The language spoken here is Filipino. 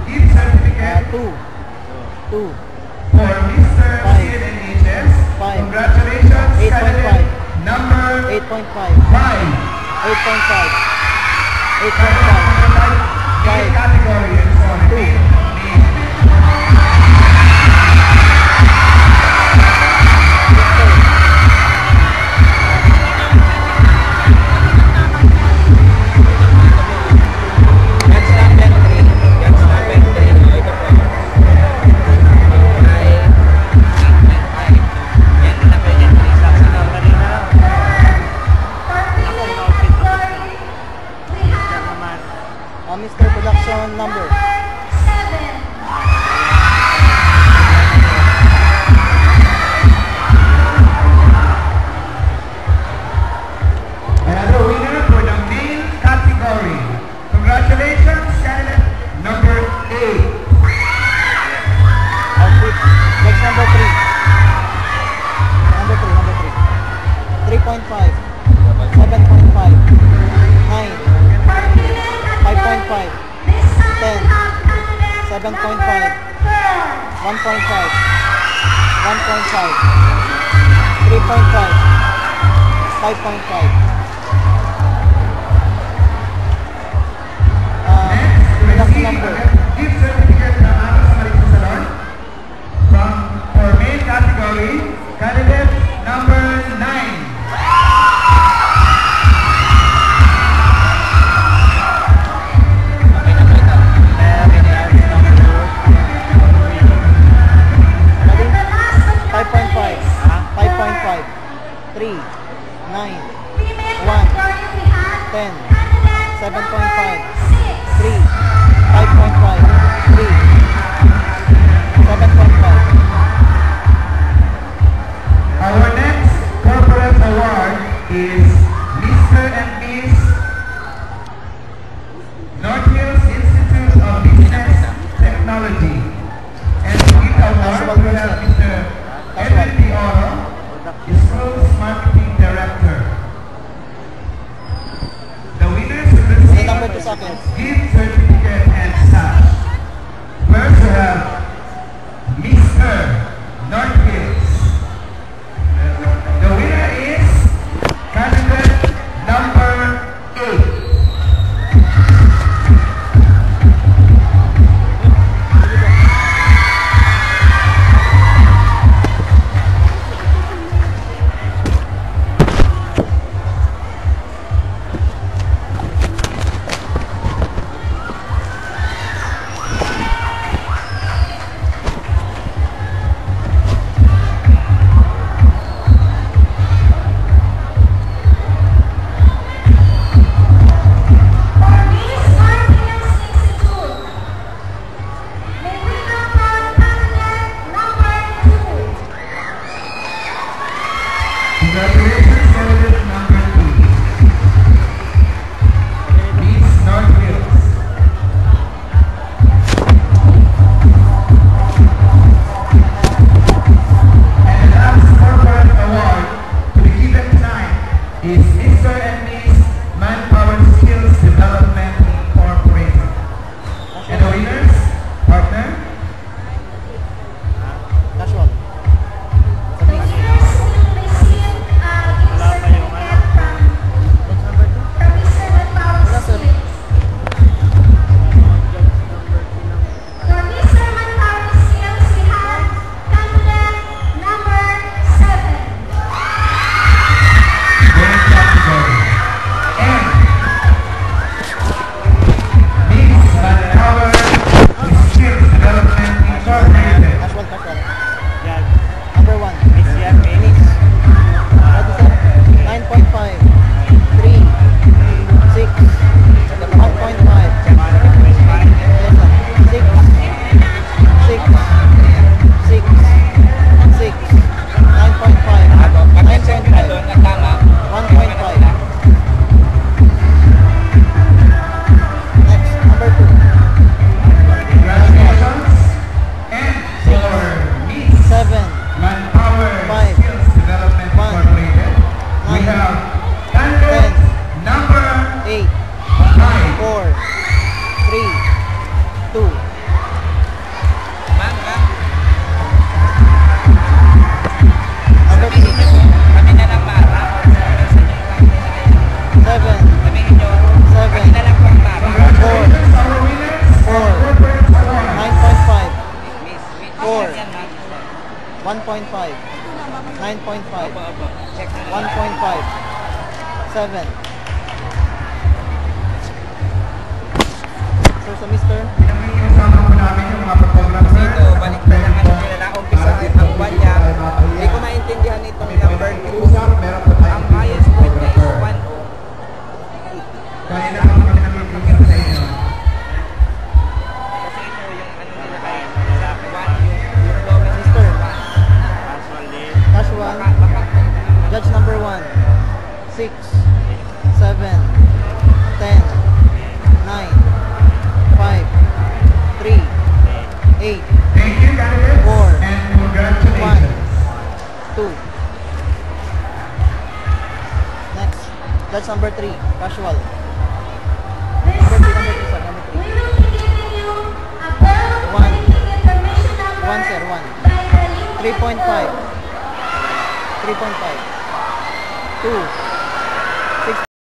gift certificate 2. for Mr. 5. CNNHS. 5. Congratulations, 8.5. candidate number 8.5. 5. 8.5. 8.5. 5 category and so on. 2. Mr. Production number 7. And the winner for the male category. Congratulations, candidate number 8. Next number 3. Number 3. 3.5. 7.5. 9. 5.5. 10. 7.5. 1.5. 1.5. 3.5. 5.5. Production number. Gift certificate from Anos Marisa Salon. For male category, candidate number 9. Three, 9, 1, 10, 7.5, 3, 5.5. 4. 1.5. 9.5. 1.5. 7. So, sa mister, Pinag-iusapan po namin yung mga photographer. Dito, balik na lang ano nila na umpisa ang buwan niya. Hindi ko naintindihan itong number 2. Meron po tayo. Ang highest point niya is 1. Kaya na kami nag-iusapan sa inyo. Kasi ito yung ano nila ay 1 yung lowest is 1. cash 1. Judge number 1. 6. 7. 10. 9. 5. 3. 8. Thank you, candidates. 4. And congratulations. 2. Next. Judge number 3. Casual. Number 3, sir. Number 3. We will be giving you a pair of One. banking information number 1, sir. 1. by the link 3.5. 3.5. 2.